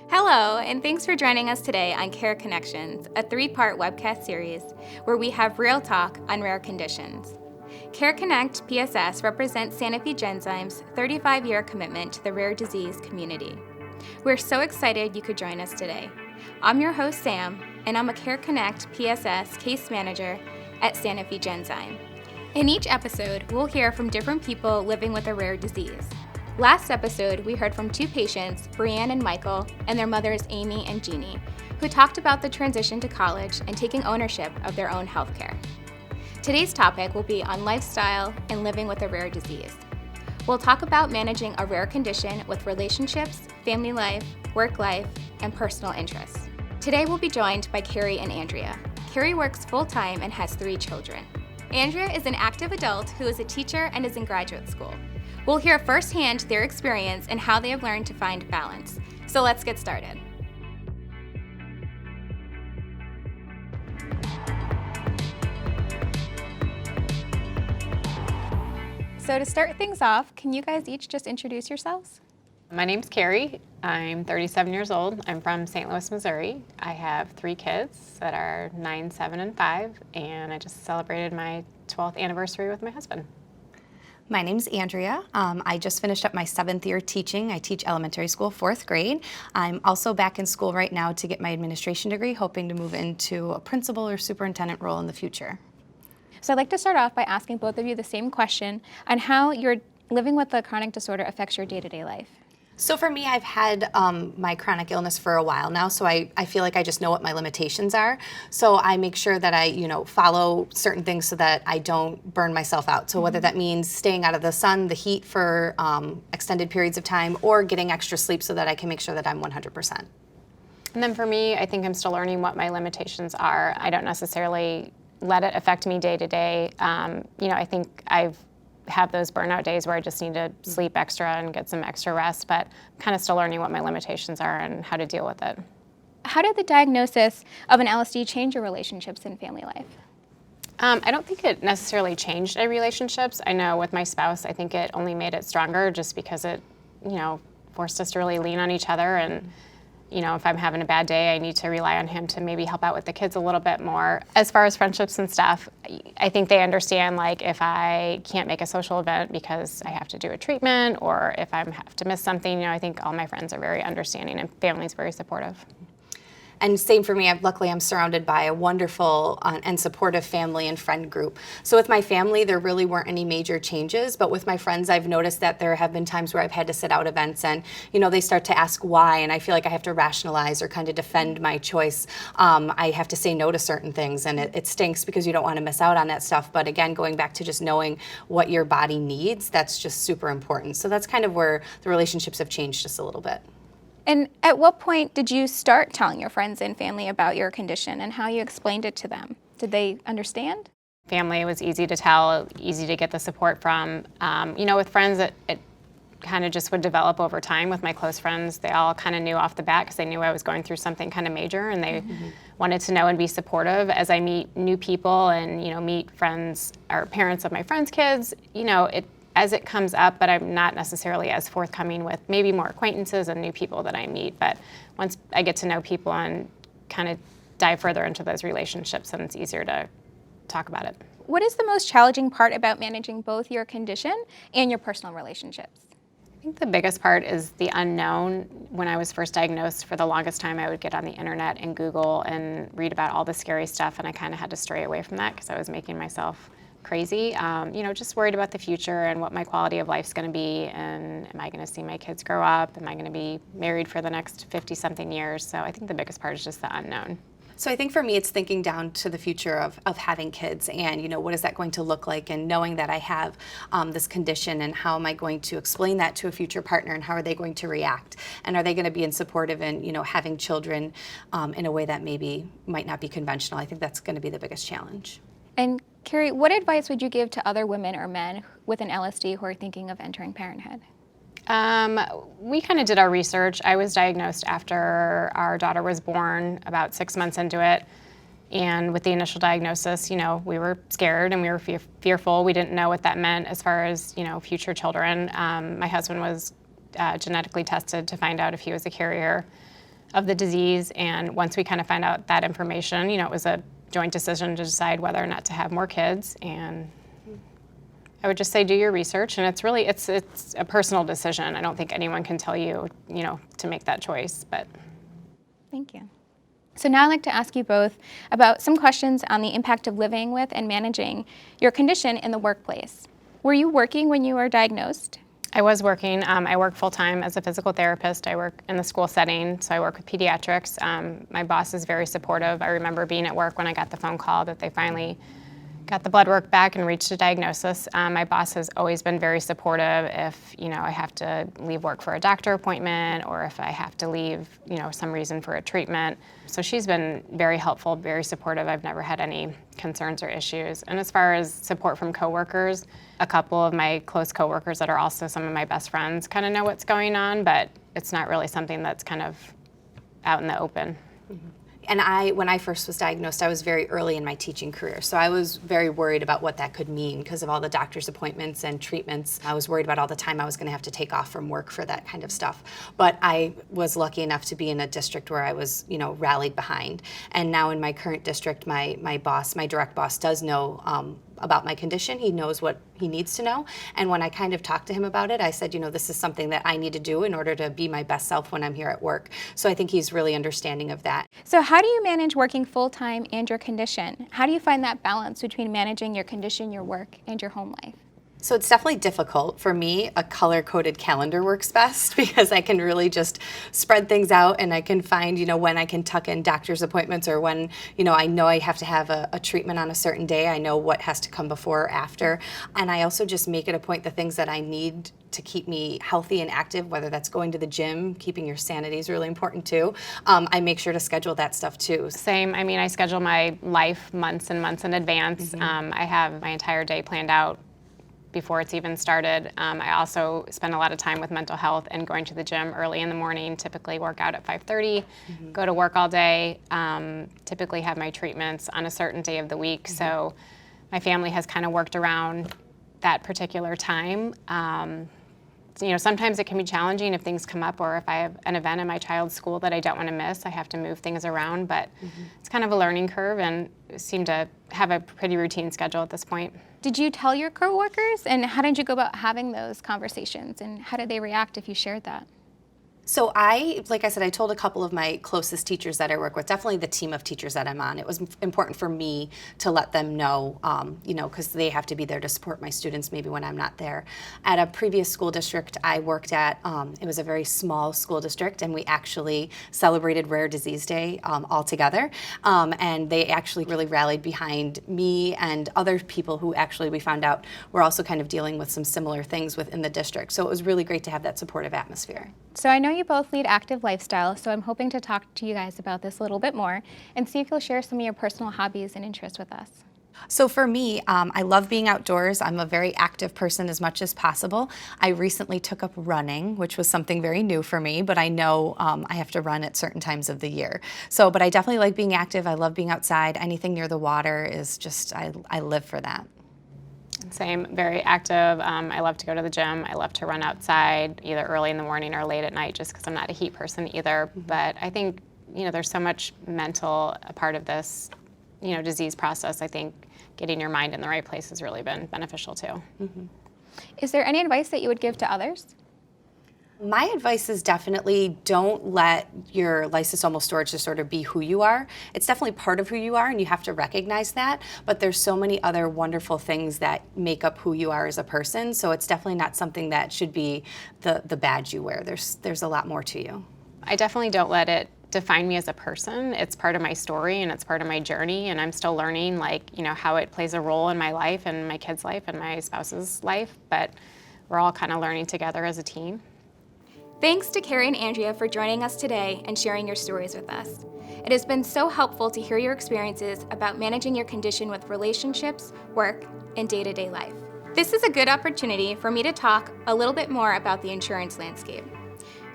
Hello, and thanks for joining us today on CareConnections, a 3-part webcast series where we have real talk on rare conditions. CareConnect PSS represents Sanofi Genzyme's 35-year commitment to the rare disease community. We're so excited you could join us today. I'm your host, Sam, and I'm a CareConnect PSS case manager at Sanofi Genzyme. In each episode, we'll hear from different people living with a rare disease. Last episode, we heard from 2 patients, Brianne and Michael, and their mothers, Amy and Jeannie, who talked about the transition to college and taking ownership of their own healthcare. Today's topic will be on lifestyle and living with a rare disease. We'll talk about managing a rare condition with relationships, family life, work life, and personal interests. Today, we'll be joined by Carrie and Andrea. Carrie works full-time and has 3 children. Andrea is an active adult who is a teacher and is in graduate school. We'll hear firsthand their experience and how they have learned to find balance. So let's get started. So to start things off, can you guys each just introduce yourselves? My name's Carrie. I'm 37 years old. I'm from St. Louis, Missouri. I have 3 kids that are 9, 7, and 5, and I just celebrated my 12th anniversary with my husband. My name's Andrea. I just finished up my 7th year teaching. I teach elementary school, 4th grade. I'm also back in school right now to get my administration degree, hoping to move into a principal or superintendent role in the future. So I'd like to start off by asking both of you the same question on how your living with a chronic disorder affects your day-to-day life. So for me, I've had my chronic illness for a while now, so I feel like I just know what my limitations are. So I make sure that I, follow certain things so that I don't burn myself out. So whether that means staying out of the sun, the heat for extended periods of time, or getting extra sleep so that I can make sure that I'm 100%. And then for me, I think I'm still learning what my limitations are. I don't necessarily let it affect me day to day. I think I've have those burnout days where I just need to sleep extra and get some extra rest, but I'm kind of still learning what my limitations are and how to deal with it. How did the diagnosis of an LSD change your relationships and family life? I don't think it necessarily changed my relationships. I know with my spouse, I think it only made it stronger just because it, forced us to really lean on each other. And, if I'm having a bad day, I need to rely on him to maybe help out with the kids a little bit more. As far as friendships and stuff, I think they understand, if I can't make a social event because I have to do a treatment, or if I have to miss something, I think all my friends are very understanding and family's very supportive. And same for me, luckily I'm surrounded by a wonderful and supportive family and friend group. So with my family, there really weren't any major changes, but with my friends, I've noticed that there have been times where I've had to sit out events and, they start to ask why, and I feel like I have to rationalize or kind of defend my choice. I have to say no to certain things, and it stinks because you don't want to miss out on that stuff. But again, going back to just knowing what your body needs, that's just super important. So that's kind of where the relationships have changed just a little bit. And at what point did you start telling your friends and family about your condition and how you explained it to them? Did they understand? Family was easy to tell, easy to get the support from. With friends, it kind of just would develop over time. With my close friends, they all kind of knew off the bat because they knew I was going through something kind of major, and they wanted to know and be supportive. As I meet new people and, meet friends or parents of my friends' kids, as it comes up, but I'm not necessarily as forthcoming with maybe more acquaintances and new people that I meet. But once I get to know people and kind of dive further into those relationships, then it's easier to talk about it. What is the most challenging part about managing both your condition and your personal relationships? I think the biggest part is the unknown. When I was first diagnosed, for the longest time, I would get on the internet and Google and read about all the scary stuff, and I kind of had to stray away from that because I was making myself crazy, just worried about the future and what my quality of life is going to be, and am I going to see my kids grow up? Am I going to be married for the next 50-something years? So I think the biggest part is just the unknown. So I think for me, it's thinking down to the future of having kids and, what is that going to look like, and knowing that I have this condition, and how am I going to explain that to a future partner, and how are they going to react? And are they going to be supportive in, having children in a way that maybe might not be conventional? I think that's going to be the biggest challenge. And Carrie, what advice would you give to other women or men with an LSD who are thinking of entering parenthood? We kind of did our research. I was diagnosed after our daughter was born, about 6 months into it. And with the initial diagnosis, we were scared and we were fearful. We didn't know what that meant as far as, future children. My husband was genetically tested to find out if he was a carrier. of the disease. And once we kind of find out that information, it was a joint decision to decide whether or not to have more kids. And I would just say do your research, and it's a personal decision. I don't think anyone can tell you, to make that choice. But thank you. So now I'd like to ask you both about some questions on the impact of living with and managing your condition in the workplace. Were you working when you were diagnosed? I was working. I work full-time as a physical therapist. I work in the school setting, so I work with pediatrics. My boss is very supportive. I remember being at work when I got the phone call that they finally got the blood work back and reached a diagnosis. My boss has always been very supportive if, I have to leave work for a doctor appointment or if I have to leave, some reason for a treatment. So she's been very helpful, very supportive. I've never had any concerns or issues. And as far as support from coworkers, a couple of my close coworkers that are also some of my best friends kind of know what's going on, but it's not really something that's kind of out in the open. Mm-hmm. And when I first was diagnosed, I was very early in my teaching career. So I was very worried about what that could mean because of all the doctor's appointments and treatments. I was worried about all the time I was going to have to take off from work for that kind of stuff. But I was lucky enough to be in a district where I was, rallied behind. And now in my current district, my boss, my direct boss, does know about my condition. He knows what he needs to know. And when I kind of talked to him about it, I said, this is something that I need to do in order to be my best self when I'm here at work. So I think he's really understanding of that. So how do you manage working full-time and your condition? How do you find that balance between managing your condition, your work, and your home life? So it's definitely difficult. For me, a color-coded calendar works best because I can really just spread things out and I can find, when I can tuck in doctor's appointments or when, I know I have to have a treatment on a certain day. I know what has to come before or after. And I also just make it a point the things that I need to keep me healthy and active, whether that's going to the gym, keeping your sanity is really important too. I make sure to schedule that stuff too. Same. I schedule my life months and months in advance. Mm-hmm. I have my entire day planned out before it's even started. I also spend a lot of time with mental health and going to the gym early in the morning, typically work out at 5:30, go to work all day, typically have my treatments on a certain day of the week. So my family has kind of worked around that particular time. Sometimes it can be challenging if things come up or if I have an event in my child's school that I don't want to miss, I have to move things around, but it's kind of a learning curve and seem to have a pretty routine schedule at this point. Did you tell your coworkers, and how did you go about having those conversations, and how did they react if you shared that? So like I said, I told a couple of my closest teachers that I work with, definitely the team of teachers that I'm on. It was important for me to let them know, because they have to be there to support my students maybe when I'm not there. At a previous school district I worked at, it was a very small school district, and we actually celebrated Rare Disease Day all together. And they actually really rallied behind me and other people who actually we found out were also kind of dealing with some similar things within the district. So it was really great to have that supportive atmosphere. So I know you both lead active lifestyles, so I'm hoping to talk to you guys about this a little bit more and see if you'll share some of your personal hobbies and interests with us. So for me, I love being outdoors. I'm a very active person as much as possible. I recently took up running, which was something very new for me, but I know I have to run at certain times of the year. But I definitely like being active. I love being outside. Anything near the water is just, I live for that. Same, very active. I love to go to the gym. I love to run outside either early in the morning or late at night just because I'm not a heat person either. But I think, there's so much mental a part of this, disease process. I think getting your mind in the right place has really been beneficial too. Is there any advice that you would give to others? My advice is definitely don't let your lysosomal storage disorder be who you are. It's definitely part of who you are and you have to recognize that, but there's so many other wonderful things that make up who you are as a person, so it's definitely not something that should be the badge you wear. There's a lot more to you. I definitely don't let it define me as a person. It's part of my story and it's part of my journey, and I'm still learning how it plays a role in my life and my kid's life and my spouse's life, but we're all kind of learning together as a team. Thanks to Carrie and Andrea for joining us today and sharing your stories with us. It has been so helpful to hear your experiences about managing your condition with relationships, work, and day-to-day life. This is a good opportunity for me to talk a little bit more about the insurance landscape.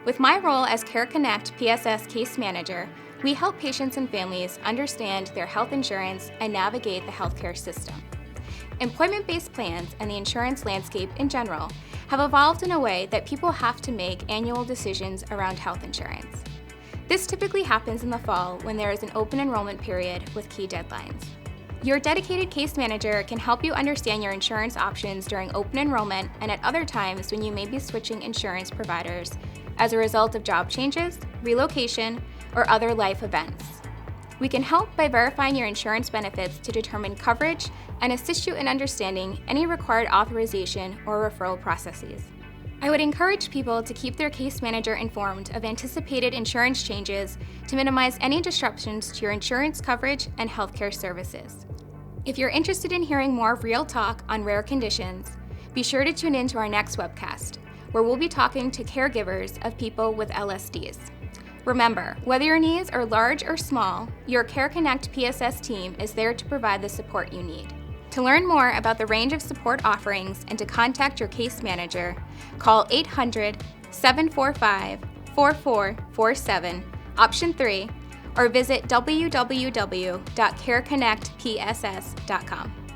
With my role as CareConnect PSS Case Manager, we help patients and families understand their health insurance and navigate the healthcare system. Employment-based plans and the insurance landscape in general have evolved in a way that people have to make annual decisions around health insurance. This typically happens in the fall when there is an open enrollment period with key deadlines. Your dedicated case manager can help you understand your insurance options during open enrollment and at other times when you may be switching insurance providers as a result of job changes, relocation, or other life events. We can help by verifying your insurance benefits to determine coverage and assist you in understanding any required authorization or referral processes. I would encourage people to keep their case manager informed of anticipated insurance changes to minimize any disruptions to your insurance coverage and healthcare services. If you're interested in hearing more real talk on rare conditions, be sure to tune in to our next webcast, where we'll be talking to caregivers of people with LSDs. Remember, whether your needs are large or small, your CareConnect PSS team is there to provide the support you need. To learn more about the range of support offerings and to contact your case manager, call 800-745-4447, option 3, or visit www.careconnectpss.com.